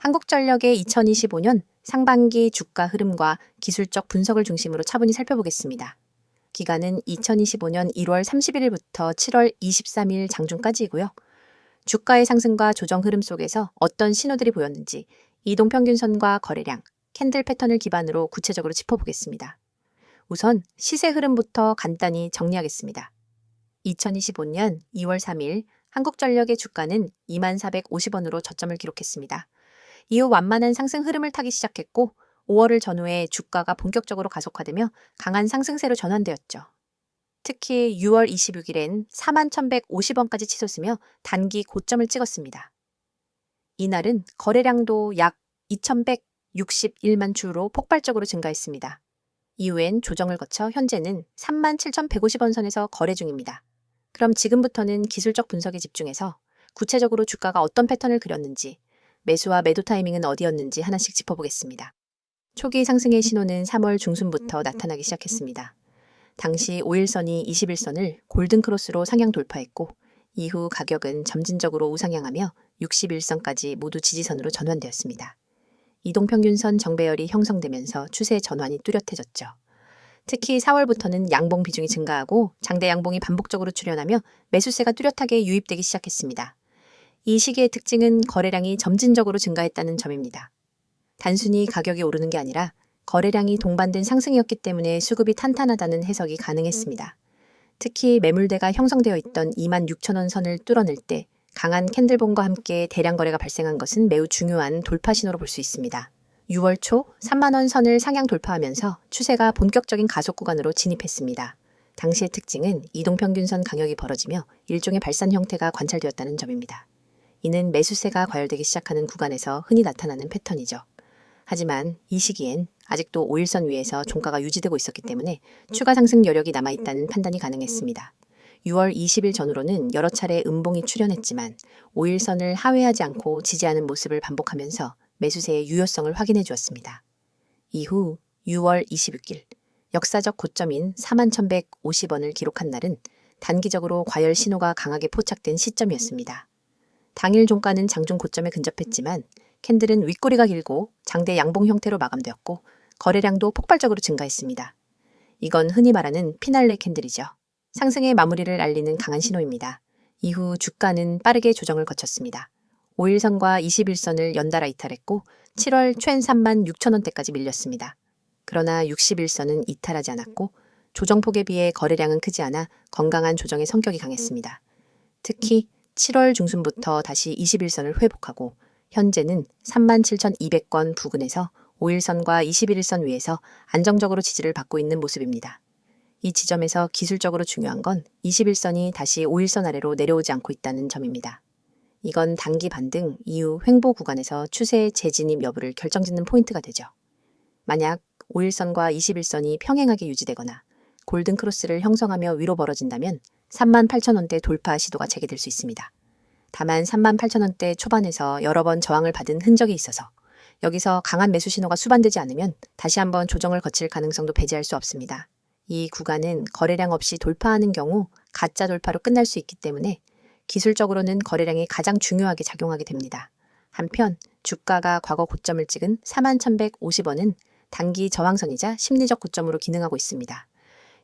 한국전력의 2025년 상반기 주가 흐름과 기술적 분석을 중심으로 차분히 살펴보겠습니다. 기간은 2025년 1월 31일부터 7월 23일 장중까지이고요. 주가의 상승과 조정 흐름 속에서 어떤 신호들이 보였는지 이동평균선과 거래량, 캔들 패턴을 기반으로 구체적으로 짚어보겠습니다. 우선 시세 흐름부터 간단히 정리하겠습니다. 2025년 2월 3일 한국전력의 주가는 2450원으로 저점을 기록했습니다. 이후 완만한 상승 흐름을 타기 시작했고 5월을 전후해 주가가 본격적으로 가속화되며 강한 상승세로 전환되었죠. 특히 6월 26일엔 41,150원까지 치솟으며 단기 고점을 찍었습니다. 이날은 거래량도 약 2,161만 주로 폭발적으로 증가했습니다. 이후엔 조정을 거쳐 현재는 37,150원 선에서 거래 중입니다. 그럼 지금부터는 기술적 분석에 집중해서 구체적으로 주가가 어떤 패턴을 그렸는지, 매수와 매도 타이밍은 어디였는지 하나씩 짚어보겠습니다. 초기 상승의 신호는 3월 중순부터 나타나기 시작했습니다. 당시 5일선이 21선을 골든크로스로 상향 돌파했고 이후 가격은 점진적으로 우상향하며 61선까지 모두 지지선으로 전환되었습니다. 이동평균선 정배열이 형성되면서 추세 전환이 뚜렷해졌죠. 특히 4월부터는 양봉 비중이 증가하고 장대 양봉이 반복적으로 출현하며 매수세가 뚜렷하게 유입되기 시작했습니다. 이 시기의 특징은 거래량이 점진적으로 증가했다는 점입니다. 단순히 가격이 오르는 게 아니라 거래량이 동반된 상승이었기 때문에 수급이 탄탄하다는 해석이 가능했습니다. 특히 매물대가 형성되어 있던 26,000원 선을 뚫어낼 때 강한 캔들봉과 함께 대량 거래가 발생한 것은 매우 중요한 돌파 신호로 볼 수 있습니다. 6월 초 3만원 선을 상향 돌파하면서 추세가 본격적인 가속 구간으로 진입했습니다. 당시의 특징은 이동평균선 강역이 벌어지며 일종의 발산 형태가 관찰되었다는 점입니다. 이는 매수세가 과열되기 시작하는 구간에서 흔히 나타나는 패턴이죠. 하지만 이 시기엔 아직도 5일선 위에서 종가가 유지되고 있었기 때문에 추가 상승 여력이 남아있다는 판단이 가능했습니다. 6월 20일 전후로는 여러 차례 음봉이 출현했지만 5일선을 하회하지 않고 지지하는 모습을 반복하면서 매수세의 유효성을 확인해 주었습니다. 이후 6월 26일 역사적 고점인 41,150원을 기록한 날은 단기적으로 과열 신호가 강하게 포착된 시점이었습니다. 당일 종가는 장중 고점에 근접했지만 캔들은 윗꼬리가 길고 장대 양봉 형태로 마감되었고 거래량도 폭발적으로 증가했습니다. 이건 흔히 말하는 피날레 캔들이죠. 상승의 마무리를 알리는 강한 신호입니다. 이후 주가는 빠르게 조정을 거쳤습니다. 5일선과 21선을 연달아 이탈했고 7월 최근 36,000원대까지 밀렸습니다. 그러나 61선은 이탈하지 않았고 조정폭에 비해 거래량은 크지 않아 건강한 조정의 성격이 강했습니다. 특히 7월 중순부터 다시 21선을 회복하고 현재는 37,200원 부근에서 5일선과 21일선 위에서 안정적으로 지지를 받고 있는 모습입니다. 이 지점에서 기술적으로 중요한 건 21선이 다시 5일선 아래로 내려오지 않고 있다는 점입니다. 이건 단기 반등 이후 횡보 구간에서 추세의 재진입 여부를 결정짓는 포인트가 되죠. 만약 5일선과 21선이 평행하게 유지되거나 골든크로스를 형성하며 위로 벌어진다면 38,000원대 돌파 시도가 재개될 수 있습니다. 다만 38,000원대 초반에서 여러 번 저항을 받은 흔적이 있어서 여기서 강한 매수 신호가 수반되지 않으면 다시 한번 조정을 거칠 가능성도 배제할 수 없습니다. 이 구간은 거래량 없이 돌파하는 경우 가짜 돌파로 끝날 수 있기 때문에 기술적으로는 거래량이 가장 중요하게 작용하게 됩니다. 한편 주가가 과거 고점을 찍은 41,150원은 단기 저항선이자 심리적 고점으로 기능하고 있습니다.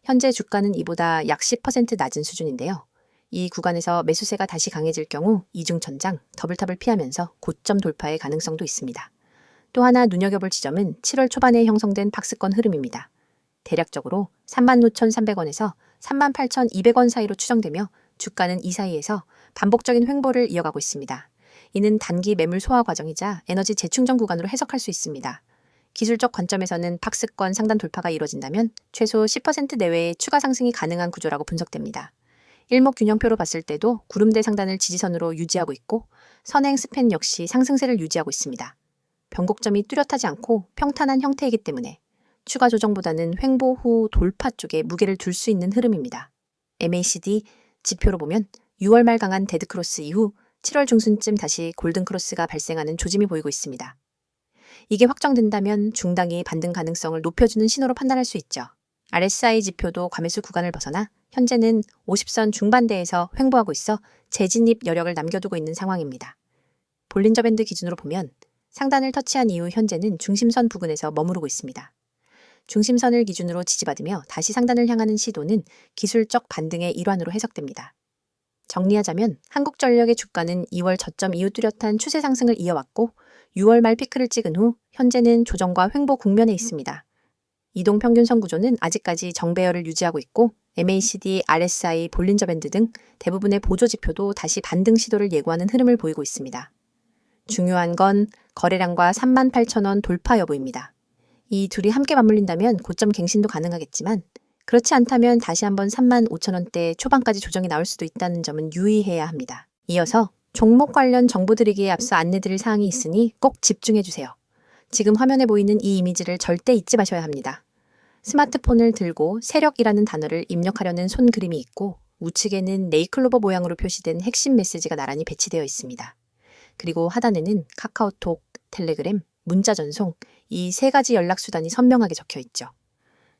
현재 주가는 이보다 약 10% 낮은 수준인데요. 이 구간에서 매수세가 다시 강해질 경우 이중천장, 더블탑을 피하면서 고점 돌파의 가능성도 있습니다. 또 하나 눈여겨볼 지점은 7월 초반에 형성된 박스권 흐름입니다. 대략적으로 35,300원에서 38,200원 사이로 추정되며 주가는 이 사이에서 반복적인 횡보를 이어가고 있습니다. 이는 단기 매물 소화 과정이자 에너지 재충전 구간으로 해석할 수 있습니다. 기술적 관점에서는 박스권 상단 돌파가 이뤄진다면 최소 10% 내외의 추가 상승이 가능한 구조라고 분석됩니다. 일목균형표로 봤을 때도 구름대 상단을 지지선으로 유지하고 있고 선행 스팬 역시 상승세를 유지하고 있습니다. 변곡점이 뚜렷하지 않고 평탄한 형태이기 때문에 추가 조정보다는 횡보 후 돌파 쪽에 무게를 둘 수 있는 흐름입니다. MACD 지표로 보면 6월 말 강한 데드크로스 이후 7월 중순쯤 다시 골든크로스가 발생하는 조짐이 보이고 있습니다. 이게 확정된다면 중당이 반등 가능성을 높여주는 신호로 판단할 수 있죠. RSI 지표도 과매수 구간을 벗어나 현재는 50선 중반대에서 횡보하고 있어 재진입 여력을 남겨두고 있는 상황입니다. 볼린저 밴드 기준으로 보면 상단을 터치한 이후 현재는 중심선 부근에서 머무르고 있습니다. 중심선을 기준으로 지지받으며 다시 상단을 향하는 시도는 기술적 반등의 일환으로 해석됩니다. 정리하자면 한국전력의 주가는 2월 저점 이후 뚜렷한 추세 상승을 이어왔고 6월 말 피크를 찍은 후 현재는 조정과 횡보 국면에 있습니다. 이동평균선 구조는 아직까지 정배열을 유지하고 있고 MACD, RSI, 볼린저 밴드 등 대부분의 보조 지표도 다시 반등 시도를 예고하는 흐름을 보이고 있습니다. 중요한 건 거래량과 38,000원 돌파 여부입니다. 이 둘이 함께 맞물린다면 고점 갱신도 가능하겠지만 그렇지 않다면 다시 한번 35,000원대 초반까지 조정이 나올 수도 있다는 점은 유의해야 합니다. 이어서 종목 관련 정보 드리기에 앞서 안내드릴 사항이 있으니 꼭 집중해주세요. 지금 화면에 보이는 이 이미지를 절대 잊지 마셔야 합니다. 스마트폰을 들고 세력이라는 단어를 입력하려는 손 그림이 있고 우측에는 네이클로버 모양으로 표시된 핵심 메시지가 나란히 배치되어 있습니다. 그리고 하단에는 카카오톡, 텔레그램, 문자 전송 이 세 가지 연락 수단이 선명하게 적혀 있죠.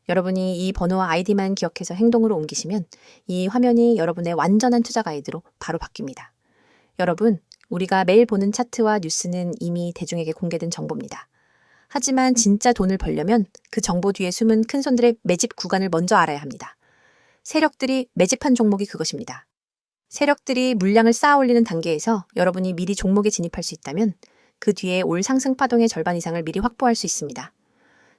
여러분이 이 번호와 아이디만 기억해서 행동으로 옮기시면 이 화면이 여러분의 완전한 투자 가이드로 바로 바뀝니다. 여러분, 우리가 매일 보는 차트와 뉴스는 이미 대중에게 공개된 정보입니다. 하지만 진짜 돈을 벌려면 그 정보 뒤에 숨은 큰손들의 매집 구간을 먼저 알아야 합니다. 세력들이 매집한 종목이 그것입니다. 세력들이 물량을 쌓아 올리는 단계에서 여러분이 미리 종목에 진입할 수 있다면 그 뒤에 올 상승 파동의 절반 이상을 미리 확보할 수 있습니다.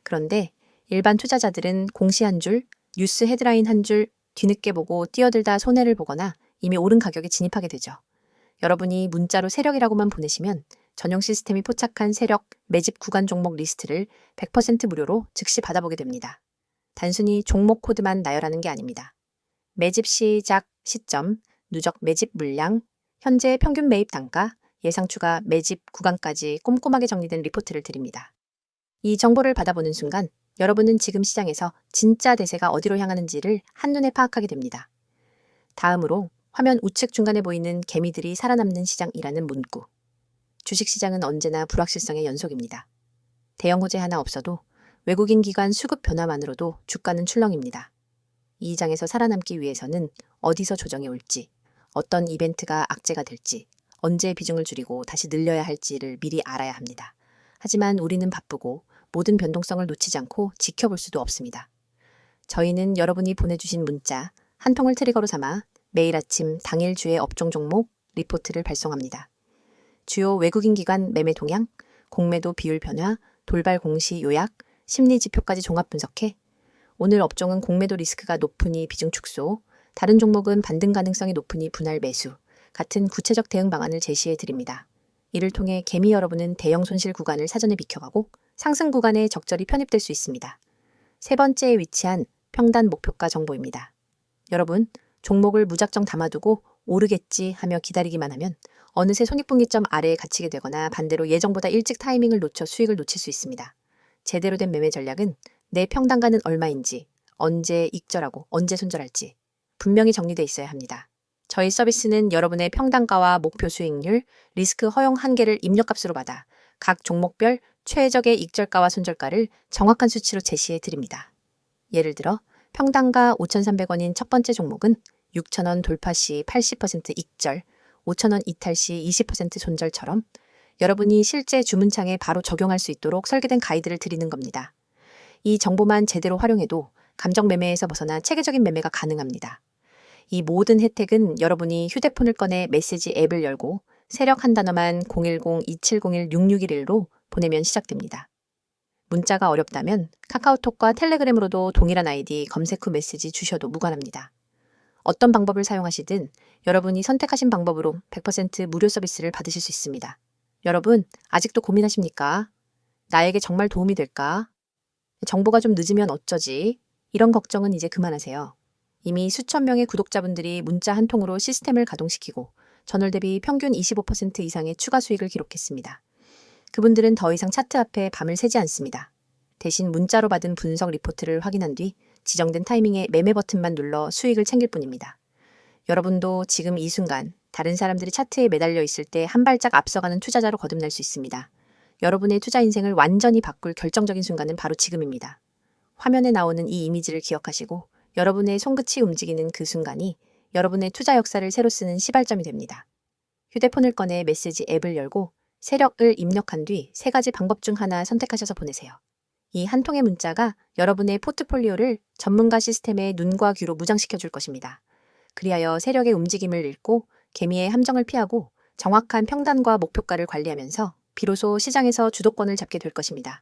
그런데 일반 투자자들은 공시 한 줄, 뉴스 헤드라인 한 줄 뒤늦게 보고 뛰어들다 손해를 보거나 이미 오른 가격에 진입하게 되죠. 여러분이 문자로 세력이라고만 보내시면 전용 시스템이 포착한 세력 매집 구간 종목 리스트를 100% 무료로 즉시 받아보게 됩니다. 단순히 종목 코드만 나열하는 게 아닙니다. 매집 시작 시점, 누적 매집 물량, 현재 평균 매입 단가, 예상 추가 매집 구간까지 꼼꼼하게 정리된 리포트를 드립니다. 이 정보를 받아보는 순간 여러분은 지금 시장에서 진짜 대세가 어디로 향하는지를 한눈에 파악하게 됩니다. 다음으로 화면 우측 중간에 보이는 개미들이 살아남는 시장이라는 문구. 주식시장은 언제나 불확실성의 연속입니다. 대형 호재 하나 없어도 외국인 기관 수급 변화만으로도 주가는 출렁입니다. 이 장에서 살아남기 위해서는 어디서 조정이 올지, 어떤 이벤트가 악재가 될지, 언제 비중을 줄이고 다시 늘려야 할지를 미리 알아야 합니다. 하지만 우리는 바쁘고 모든 변동성을 놓치지 않고 지켜볼 수도 없습니다. 저희는 여러분이 보내주신 문자 한 통을 트리거로 삼아 매일 아침 당일 주의 업종 종목 리포트를 발송합니다. 주요 외국인 기관 매매 동향, 공매도 비율 변화, 돌발 공시 요약, 심리 지표까지 종합 분석해 오늘 업종은 공매도 리스크가 높으니 비중 축소, 다른 종목은 반등 가능성이 높으니 분할 매수 같은 구체적 대응 방안을 제시해 드립니다. 이를 통해 개미 여러분은 대형 손실 구간을 사전에 비켜가고 상승 구간에 적절히 편입될 수 있습니다. 세 번째에 위치한 평단 목표가 정보입니다. 여러분, 종목을 무작정 담아두고 오르겠지 하며 기다리기만 하면 어느새 손익분기점 아래에 갇히게 되거나 반대로 예정보다 일찍 타이밍을 놓쳐 수익을 놓칠 수 있습니다. 제대로 된 매매 전략은 내 평단가는 얼마인지, 언제 익절하고 언제 손절할지 분명히 정리되어 있어야 합니다. 저희 서비스는 여러분의 평단가와 목표 수익률, 리스크 허용 한계를 입력값으로 받아 각 종목별 최적의 익절가와 손절가를 정확한 수치로 제시해 드립니다. 예를 들어 평단가 5,300원인 첫 번째 종목은 6,000원 돌파 시 80% 익절, 5,000원 이탈 시 20% 손절처럼 여러분이 실제 주문창에 바로 적용할 수 있도록 설계된 가이드를 드리는 겁니다. 이 정보만 제대로 활용해도 감정 매매에서 벗어나 체계적인 매매가 가능합니다. 이 모든 혜택은 여러분이 휴대폰을 꺼내 메시지 앱을 열고 세력 한 단어만 010-2701-6611로 보내면 시작됩니다. 문자가 어렵다면 카카오톡과 텔레그램으로도 동일한 아이디 검색 후 메시지 주셔도 무관합니다. 어떤 방법을 사용하시든 여러분이 선택하신 방법으로 100% 무료 서비스를 받으실 수 있습니다. 여러분, 아직도 고민하십니까? 나에게 정말 도움이 될까? 정보가 좀 늦으면 어쩌지? 이런 걱정은 이제 그만하세요. 이미 수천 명의 구독자분들이 문자 한 통으로 시스템을 가동시키고 전월 대비 평균 25% 이상의 추가 수익을 기록했습니다. 그분들은 더 이상 차트 앞에 밤을 새지 않습니다. 대신 문자로 받은 분석 리포트를 확인한 뒤 지정된 타이밍에 매매 버튼만 눌러 수익을 챙길 뿐입니다. 여러분도 지금 이 순간 다른 사람들이 차트에 매달려 있을 때 한 발짝 앞서가는 투자자로 거듭날 수 있습니다. 여러분의 투자 인생을 완전히 바꿀 결정적인 순간은 바로 지금입니다. 화면에 나오는 이 이미지를 기억하시고 여러분의 손끝이 움직이는 그 순간이 여러분의 투자 역사를 새로 쓰는 시발점이 됩니다. 휴대폰을 꺼내 메시지 앱을 열고 세력을 입력한 뒤 세 가지 방법 중 하나 선택하셔서 보내세요. 이 한 통의 문자가 여러분의 포트폴리오를 전문가 시스템의 눈과 귀로 무장시켜 줄 것입니다. 그리하여 세력의 움직임을 읽고 개미의 함정을 피하고 정확한 평단과 목표가를 관리하면서 비로소 시장에서 주도권을 잡게 될 것입니다.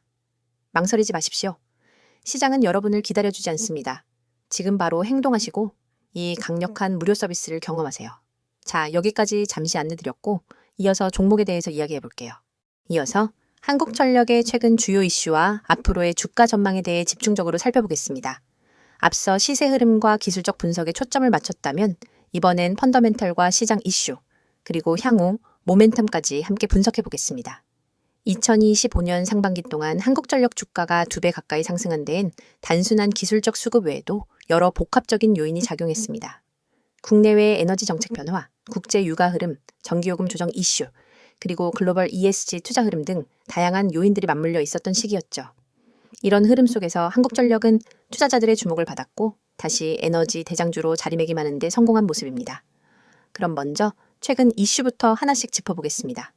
망설이지 마십시오. 시장은 여러분을 기다려주지 않습니다. 지금 바로 행동하시고 이 강력한 무료 서비스를 경험하세요. 자, 여기까지 잠시 안내드렸고 이어서 종목에 대해서 이야기해 볼게요. 이어서 한국전력의 최근 주요 이슈와 앞으로의 주가 전망에 대해 집중적으로 살펴보겠습니다. 앞서 시세 흐름과 기술적 분석에 초점을 맞췄다면 이번엔 펀더멘털과 시장 이슈, 그리고 향후 모멘텀까지 함께 분석해 보겠습니다. 2025년 상반기 동안 한국전력 주가가 2배 가까이 상승한 데엔 단순한 기술적 수급 외에도 여러 복합적인 요인이 작용했습니다. 국내외 에너지 정책 변화, 국제 유가 흐름, 전기요금 조정 이슈, 그리고 글로벌 ESG 투자 흐름 등 다양한 요인들이 맞물려 있었던 시기였죠. 이런 흐름 속에서 한국전력은 투자자들의 주목을 받았고 다시 에너지 대장주로 자리매김하는 데 성공한 모습입니다. 그럼 먼저 최근 이슈부터 하나씩 짚어보겠습니다.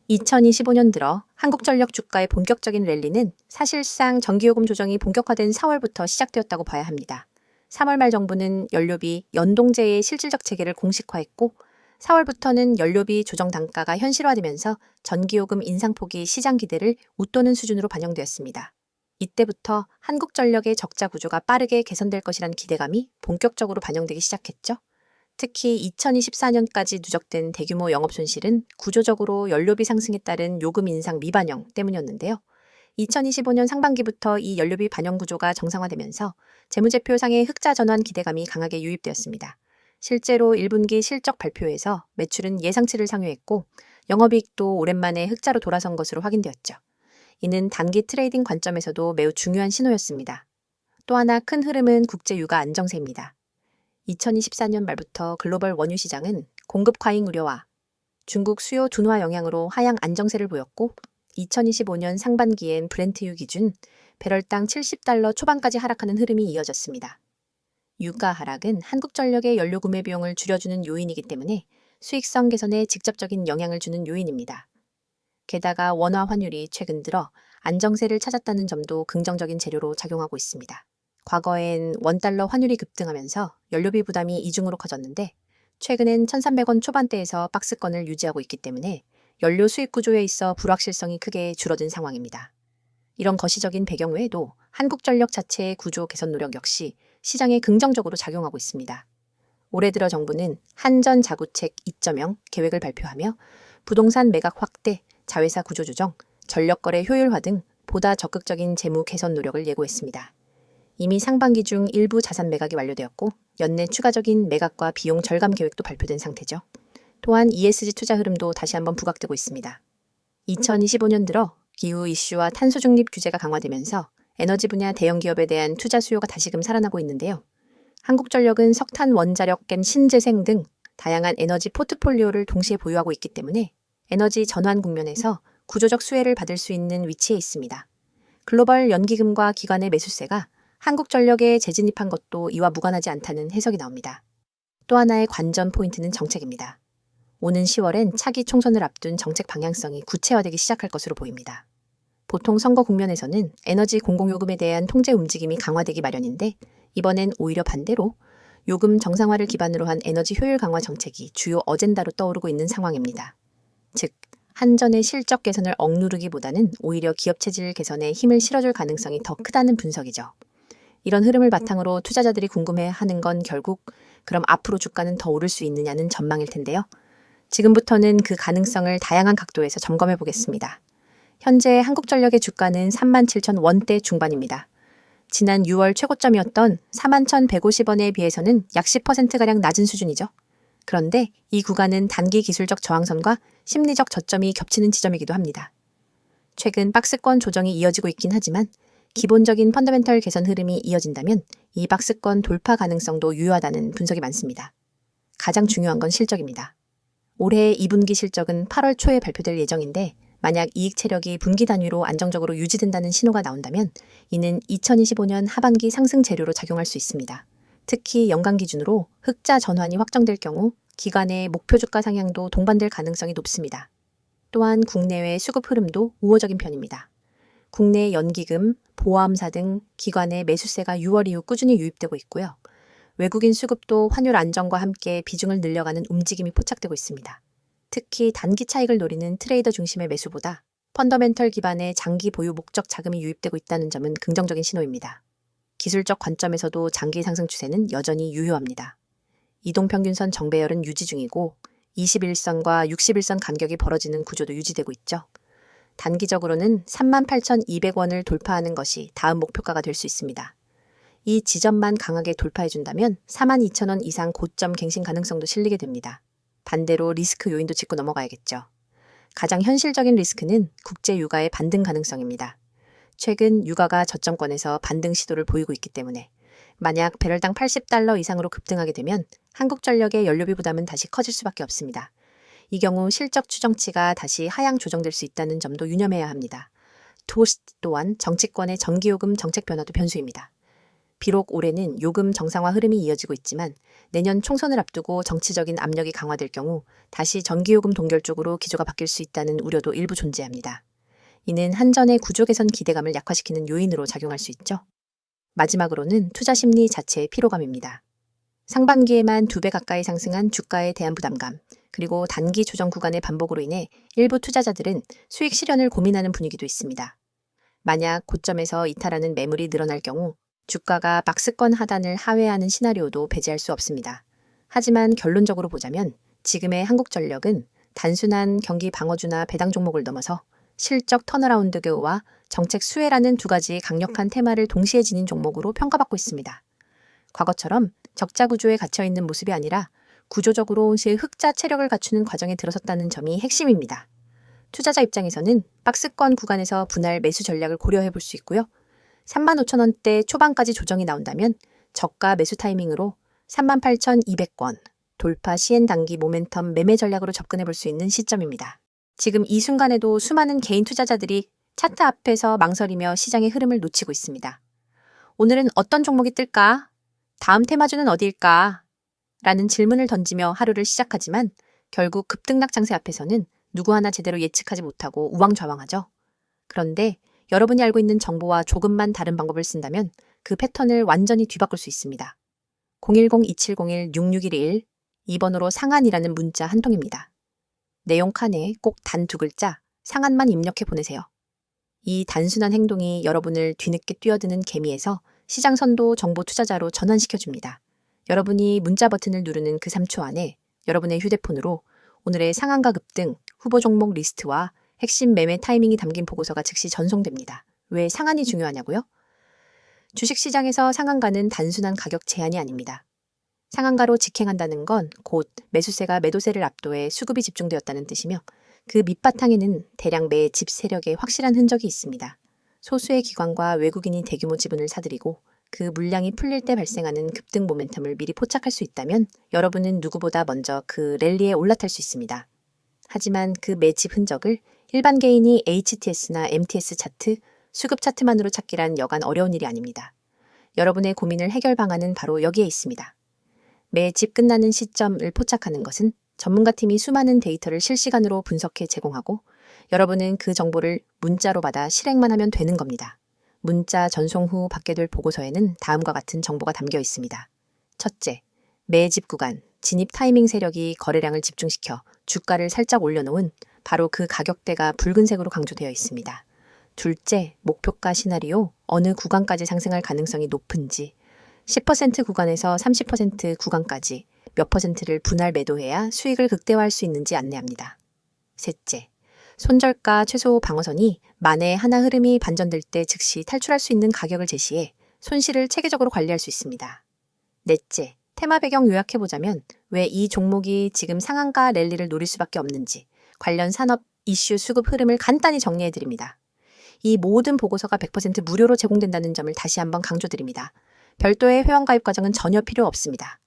2025년 들어 한국전력 주가의 본격적인 랠리는 사실상 전기요금 조정이 본격화된 4월부터 시작되었다고 봐야 합니다. 3월 말 정부는 연료비 연동제의 실질적 체계를 공식화했고 4월부터는 연료비 조정 단가가 현실화되면서 전기요금 인상폭이 시장 기대를 웃도는 수준으로 반영되었습니다. 이때부터 한국전력의 적자 구조가 빠르게 개선될 것이란 기대감이 본격적으로 반영되기 시작했죠. 특히 2024년까지 누적된 대규모 영업손실은 구조적으로 연료비 상승에 따른 요금 인상 미반영 때문이었는데요. 2025년 상반기부터 이 연료비 반영 구조가 정상화되면서 재무제표상의 흑자 전환 기대감이 강하게 유입되었습니다. 실제로 1분기 실적 발표에서 매출은 예상치를 상회했고 영업이익도 오랜만에 흑자로 돌아선 것으로 확인되었죠. 이는 단기 트레이딩 관점에서도 매우 중요한 신호였습니다. 또 하나 큰 흐름은 국제 유가 안정세입니다. 2024년 말부터 글로벌 원유 시장은 공급 과잉 우려와 중국 수요 둔화 영향으로 하향 안정세를 보였고 2025년 상반기엔 브렌트유 기준 배럴당 70달러 초반까지 하락하는 흐름이 이어졌습니다. 유가 하락은 한국전력의 연료 구매 비용을 줄여주는 요인이기 때문에 수익성 개선에 직접적인 영향을 주는 요인입니다. 게다가 원화 환율이 최근 들어 안정세를 찾았다는 점도 긍정적인 재료로 작용하고 있습니다. 과거엔 원달러 환율이 급등하면서 연료비 부담이 이중으로 커졌는데 최근엔 1,300원 초반대에서 박스권을 유지하고 있기 때문에 연료 수익 구조에 있어 불확실성이 크게 줄어든 상황입니다. 이런 거시적인 배경 외에도 한국전력 자체의 구조 개선 노력 역시 시장에 긍정적으로 작용하고 있습니다. 올해 들어 정부는 한전 자구책 2.0 계획을 발표하며 부동산 매각 확대, 자회사 구조 조정, 전력거래 효율화 등 보다 적극적인 재무 개선 노력을 예고했습니다. 이미 상반기 중 일부 자산 매각이 완료되었고 연내 추가적인 매각과 비용 절감 계획도 발표된 상태죠. 또한 ESG 투자 흐름도 다시 한번 부각되고 있습니다. 2025년 들어 기후 이슈와 탄소 중립 규제가 강화되면서 에너지 분야 대형 기업에 대한 투자 수요가 다시금 살아나고 있는데요. 한국전력은 석탄 원자력 깸 신재생 등 다양한 에너지 포트폴리오를 동시에 보유하고 있기 때문에 에너지 전환 국면에서 구조적 수혜를 받을 수 있는 위치에 있습니다. 글로벌 연기금과 기관의 매수세가 한국전력에 재진입한 것도 이와 무관하지 않다는 해석이 나옵니다. 또 하나의 관전 포인트는 정책입니다. 오는 10월엔 차기 총선을 앞둔 정책 방향성이 구체화되기 시작할 것으로 보입니다. 보통 선거 국면에서는 에너지 공공요금에 대한 통제 움직임이 강화되기 마련인데 이번엔 오히려 반대로 요금 정상화를 기반으로 한 에너지 효율 강화 정책이 주요 어젠다로 떠오르고 있는 상황입니다. 즉, 한전의 실적 개선을 억누르기보다는 오히려 기업 체질 개선에 힘을 실어줄 가능성이 더 크다는 분석이죠. 이런 흐름을 바탕으로 투자자들이 궁금해하는 건 결국 그럼 앞으로 주가는 더 오를 수 있느냐는 전망일 텐데요. 지금부터는 그 가능성을 다양한 각도에서 점검해 보겠습니다. 현재 한국전력의 주가는 37,000원대 중반입니다. 지난 6월 최고점이었던 41,150원에 비해서는 약 10%가량 낮은 수준이죠. 그런데 이 구간은 단기 기술적 저항선과 심리적 저점이 겹치는 지점이기도 합니다. 최근 박스권 조정이 이어지고 있긴 하지만 기본적인 펀더멘털 개선 흐름이 이어진다면 이 박스권 돌파 가능성도 유효하다는 분석이 많습니다. 가장 중요한 건 실적입니다. 올해 2분기 실적은 8월 초에 발표될 예정인데 만약 이익 체력이 분기 단위로 안정적으로 유지된다는 신호가 나온다면 이는 2025년 하반기 상승 재료로 작용할 수 있습니다. 특히 연간 기준으로 흑자 전환이 확정될 경우 기간의 목표 주가 상향도 동반될 가능성이 높습니다. 또한 국내외 수급 흐름도 우호적인 편입니다. 국내 연기금, 보험사 등 기관의 매수세가 6월 이후 꾸준히 유입되고 있고요. 외국인 수급도 환율 안정과 함께 비중을 늘려가는 움직임이 포착되고 있습니다. 특히 단기 차익을 노리는 트레이더 중심의 매수보다 펀더멘털 기반의 장기 보유 목적 자금이 유입되고 있다는 점은 긍정적인 신호입니다. 기술적 관점에서도 장기 상승 추세는 여전히 유효합니다. 이동평균선 정배열은 유지 중이고 21선과 61선 간격이 벌어지는 구조도 유지되고 있죠. 단기적으로는 38,200원을 돌파하는 것이 다음 목표가가 될 수 있습니다. 이 지점만 강하게 돌파해준다면 42,000원 이상 고점 갱신 가능성도 실리게 됩니다. 반대로 리스크 요인도 짚고 넘어가야겠죠. 가장 현실적인 리스크는 국제 유가의 반등 가능성입니다. 최근 유가가 저점권에서 반등 시도를 보이고 있기 때문에 만약 배럴당 80달러 이상으로 급등하게 되면 한국전력의 연료비 부담은 다시 커질 수밖에 없습니다. 이 경우 실적 추정치가 다시 하향 조정될 수 있다는 점도 유념해야 합니다. 또한 정치권의 전기요금 정책 변화도 변수입니다. 비록 올해는 요금 정상화 흐름이 이어지고 있지만 내년 총선을 앞두고 정치적인 압력이 강화될 경우 다시 전기요금 동결 쪽으로 기조가 바뀔 수 있다는 우려도 일부 존재합니다. 이는 한전의 구조 개선 기대감을 약화시키는 요인으로 작용할 수 있죠. 마지막으로는 투자 심리 자체의 피로감입니다. 상반기에만 2배 가까이 상승한 주가에 대한 부담감, 그리고 단기 조정 구간의 반복으로 인해 일부 투자자들은 수익 실현을 고민하는 분위기도 있습니다. 만약 고점에서 이탈하는 매물이 늘어날 경우 주가가 박스권 하단을 하회하는 시나리오도 배제할 수 없습니다. 하지만 결론적으로 보자면 지금의 한국전력은 단순한 경기 방어주나 배당 종목을 넘어서 실적 턴어라운드 교와 정책 수혜라는 두 가지 강력한 테마를 동시에 지닌 종목으로 평가받고 있습니다. 과거처럼 적자 구조에 갇혀있는 모습이 아니라 구조적으로 흑자 체력을 갖추는 과정에 들어섰다는 점이 핵심입니다. 투자자 입장에서는 박스권 구간에서 분할 매수 전략을 고려해 볼 수 있고요. 35,000원대 초반까지 조정이 나온다면 저가 매수 타이밍으로 38,200원 돌파 시엔 단기 모멘텀 매매 전략으로 접근해 볼 수 있는 시점입니다. 지금 이 순간에도 수많은 개인 투자자들이 차트 앞에서 망설이며 시장의 흐름을 놓치고 있습니다. 오늘은 어떤 종목이 뜰까? 다음 테마주는 어디일까? 라는 질문을 던지며 하루를 시작하지만 결국 급등락 장세 앞에서는 누구 하나 제대로 예측하지 못하고 우왕좌왕하죠. 그런데 여러분이 알고 있는 정보와 조금만 다른 방법을 쓴다면 그 패턴을 완전히 뒤바꿀 수 있습니다. 010-2701-6611 2번으로 상한이라는 문자 한 통입니다. 내용 칸에 꼭 단 2글자 상한만 입력해 보내세요. 이 단순한 행동이 여러분을 뒤늦게 뛰어드는 개미에서 시장 선도 정보 투자자로 전환시켜줍니다. 여러분이 문자 버튼을 누르는 그 3초 안에 여러분의 휴대폰으로 오늘의 상한가 급등, 후보 종목 리스트와 핵심 매매 타이밍이 담긴 보고서가 즉시 전송됩니다. 왜 상한이 중요하냐고요? 주식시장에서 상한가는 단순한 가격 제한이 아닙니다. 상한가로 직행한다는 건 곧 매수세가 매도세를 압도해 수급이 집중되었다는 뜻이며 그 밑바탕에는 대량 매집 세력의 확실한 흔적이 있습니다. 소수의 기관과 외국인이 대규모 지분을 사들이고 그 물량이 풀릴 때 발생하는 급등 모멘텀을 미리 포착할 수 있다면 여러분은 누구보다 먼저 그 랠리에 올라탈 수 있습니다. 하지만 그 매집 흔적을 일반 개인이 HTS나 MTS 차트, 수급 차트만으로 찾기란 여간 어려운 일이 아닙니다. 여러분의 고민을 해결 방안은 바로 여기에 있습니다. 매집 끝나는 시점을 포착하는 것은 전문가팀이 수많은 데이터를 실시간으로 분석해 제공하고 여러분은 그 정보를 문자로 받아 실행만 하면 되는 겁니다. 문자 전송 후 받게 될 보고서에는 다음과 같은 정보가 담겨 있습니다. 첫째, 매집 구간, 진입 타이밍 세력이 거래량을 집중시켜 주가를 살짝 올려놓은 바로 그 가격대가 붉은색으로 강조되어 있습니다. 둘째, 목표가 시나리오, 어느 구간까지 상승할 가능성이 높은지, 10% 구간에서 30% 구간까지 몇 퍼센트를 분할 매도해야 수익을 극대화할 수 있는지 안내합니다. 셋째, 손절가 최소 방어선이 만에 하나 흐름이 반전될 때 즉시 탈출할 수 있는 가격을 제시해 손실을 체계적으로 관리할 수 있습니다. 넷째, 테마 배경 요약해보자면 왜 이 종목이 지금 상한가 랠리를 노릴 수밖에 없는지 관련 산업 이슈 수급 흐름을 간단히 정리해드립니다. 이 모든 보고서가 100% 무료로 제공된다는 점을 다시 한번 강조드립니다. 별도의 회원가입 과정은 전혀 필요 없습니다.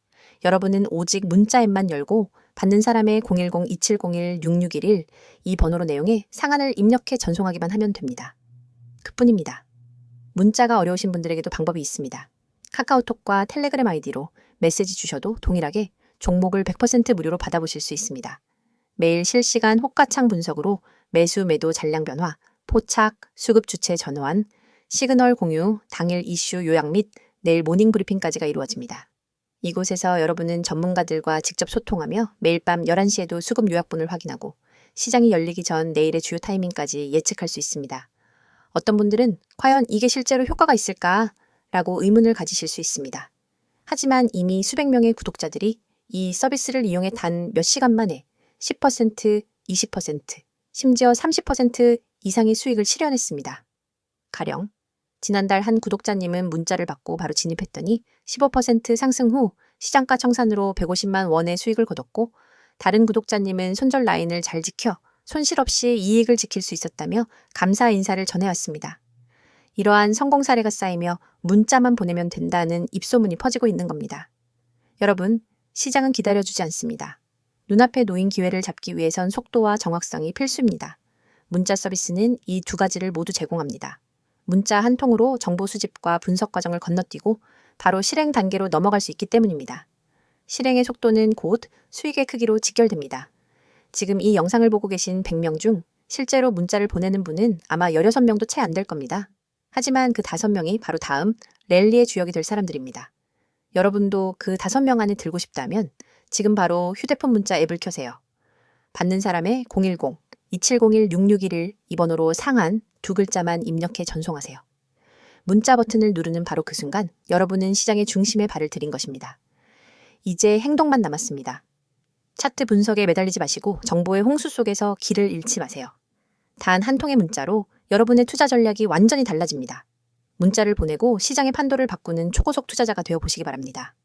여러분은 오직 문자 앱만 열고 받는 사람의 010-2701-6611 이 번호로 내용에 상한을 입력해 전송하기만 하면 됩니다. 그뿐입니다. 문자가 어려우신 분들에게도 방법이 있습니다. 카카오톡과 텔레그램 아이디로 메시지 주셔도 동일하게 종목을 100% 무료로 받아보실 수 있습니다. 매일 실시간 호가창 분석으로 매수 매도 잔량 변화, 포착, 수급 주체 전환, 시그널 공유, 당일 이슈 요약 및 내일 모닝 브리핑까지가 이루어집니다. 이곳에서 여러분은 전문가들과 직접 소통하며 매일 밤 11시에도 수급 요약본을 확인하고 시장이 열리기 전 내일의 주요 타이밍까지 예측할 수 있습니다. 어떤 분들은 과연 이게 실제로 효과가 있을까? 라고 의문을 가지실 수 있습니다. 하지만 이미 수백 명의 구독자들이 이 서비스를 이용해 단 몇 시간 만에 10%, 20%, 심지어 30% 이상의 수익을 실현했습니다. 가령 지난달 한 구독자님은 문자를 받고 바로 진입했더니 15% 상승 후 시장가 청산으로 150만 원의 수익을 거뒀고, 다른 구독자님은 손절 라인을 잘 지켜 손실 없이 이익을 지킬 수 있었다며 감사 인사를 전해왔습니다. 이러한 성공 사례가 쌓이며 문자만 보내면 된다는 입소문이 퍼지고 있는 겁니다. 여러분, 시장은 기다려주지 않습니다. 눈앞에 놓인 기회를 잡기 위해선 속도와 정확성이 필수입니다. 문자 서비스는 이 두 가지를 모두 제공합니다. 문자 한 통으로 정보 수집과 분석 과정을 건너뛰고 바로 실행 단계로 넘어갈 수 있기 때문입니다. 실행의 속도는 곧 수익의 크기로 직결됩니다. 지금 이 영상을 보고 계신 100명 중 실제로 문자를 보내는 분은 아마 16명도 채 안 될 겁니다. 하지만 그 5명이 바로 다음 랠리의 주역이 될 사람들입니다. 여러분도 그 5명 안에 들고 싶다면 지금 바로 휴대폰 문자 앱을 켜세요. 받는 사람의 010-2701-6611 이 번호로 상한 두 글자만 입력해 전송하세요. 문자 버튼을 누르는 바로 그 순간 여러분은 시장의 중심에 발을 들인 것입니다. 이제 행동만 남았습니다. 차트 분석에 매달리지 마시고 정보의 홍수 속에서 길을 잃지 마세요. 단 한 통의 문자로 여러분의 투자 전략이 완전히 달라집니다. 문자를 보내고 시장의 판도를 바꾸는 초고속 투자자가 되어 보시기 바랍니다.